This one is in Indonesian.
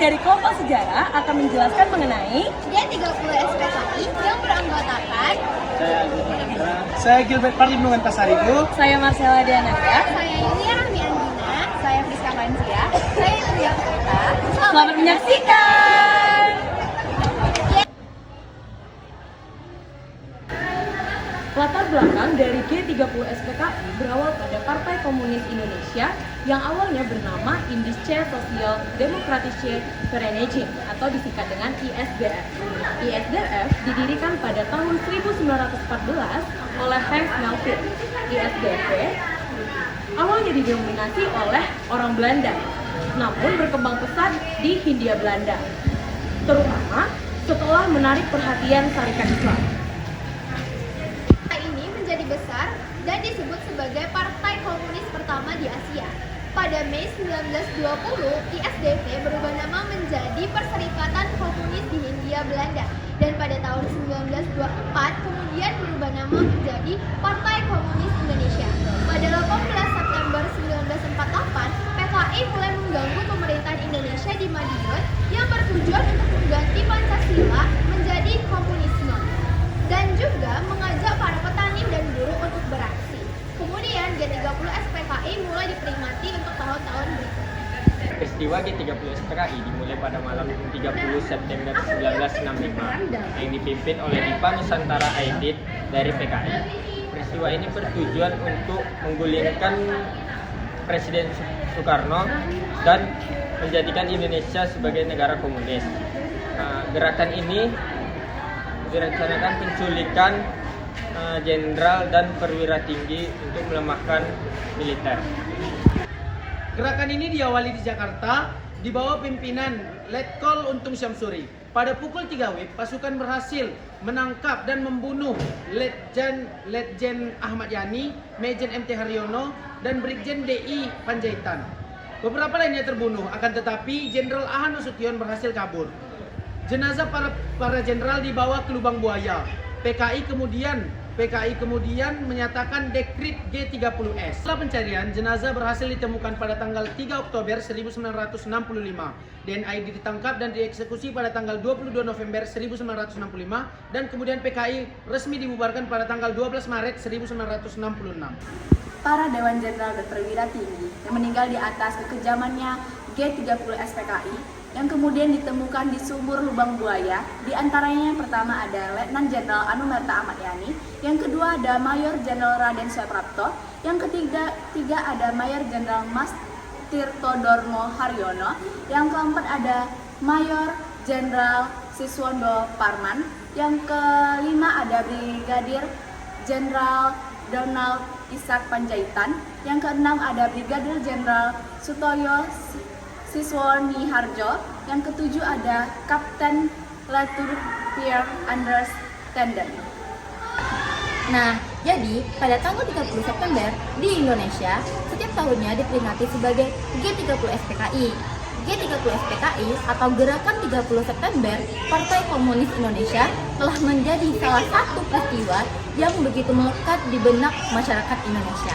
dari Kompas Sejarah akan menjelaskan mengenai G30 SPKI yang beranggotakan Saya Gilbert Parlim dengan Pasaribu. saya Marcella Dianaka. saya Yulia Rahmi Andina, saya Friska Mansia, saya Yulia Putra. Selamat menyaksikan. Latar belakang dari G30 SPKI berawal pada Partai Komunis Indonesia yang awalnya bernama Indische Sosial Demokratische Vereniging atau disingkat dengan ISDF. ISDF didirikan pada tahun 1914 oleh Hans Melville. ISDF awalnya didominasi oleh orang Belanda, namun berkembang pesat di Hindia Belanda, terutama setelah menarik perhatian Syarikat Islam. Ini menjadi besar dan disebut sebagai Partai Komunis pertama di Asia. Pada Mei 1920, ISDV berubah nama menjadi Perserikatan Komunis di Hindia Belanda, dan pada tahun 1924 kemudian berubah nama menjadi Partai Komunis Indonesia. Pada 18 September 1948, PKI mulai mengganggu pemerintahan Indonesia di Madiun yang bertujuan untuk mengganti Pancasila menjadi komunisme dan juga mengajak para petani dan buruh untuk beraksi. Kemudian G30 SPKI mulai diperingati untuk tahun-tahun berikutnya. Peristiwa G30 SPKI dimulai pada malam 30 September 1965 yang dipimpin oleh Dipa Nusantara Aidit dari PKI. Peristiwa ini bertujuan untuk menggulingkan Presiden Soekarno dan menjadikan Indonesia sebagai negara komunis. Gerakan ini direncanakan penculikan jenderal dan perwira tinggi untuk melemahkan militer. Gerakan ini diawali di Jakarta di bawah pimpinan Letkol Untung Syamsuri. Pada pukul 3 WIB, pasukan berhasil menangkap dan membunuh Letjen Ahmad Yani, Mejen MT Haryono, dan Brigjen DI Panjaitan. Beberapa lainnya terbunuh, akan tetapi Jenderal Ahan Nasution berhasil kabur. Jenazah para jenderal dibawa ke Lubang Buaya. PKI kemudian menyatakan dekrit G30S. Setelah pencarian, jenazah berhasil ditemukan pada tanggal 3 Oktober 1965. DNI ditangkap dan dieksekusi pada tanggal 22 November 1965 dan kemudian PKI resmi dibubarkan pada tanggal 12 Maret 1966. Para Dewan Jenderal dan Perwira Tinggi yang meninggal di atas kekejamannya G30 SPKI yang kemudian ditemukan di sumur Lubang Buaya. Di antaranya yang pertama ada Letnan Jenderal Anumerta Ahmad Yani, yang kedua ada Mayor Jenderal Raden Suprapto, yang ketiga ada Mayor Jenderal Mas Tirto Dormo Haryono, yang keempat ada Mayor Jenderal Siswondo Parman, yang kelima ada Brigadir Jenderal Donald Ishak Panjaitan, yang keenam ada Brigadir Jenderal Sutoyo Siswoni Harjo, yang ketujuh ada Kapten Letur Pierre Anders Tenden. Nah, jadi pada tanggal 30 September di Indonesia setiap tahunnya diperingati sebagai G30 SPKI. G30 SPKI atau Gerakan 30 September Partai Komunis Indonesia telah menjadi salah satu peristiwa yang begitu melekat di benak masyarakat Indonesia.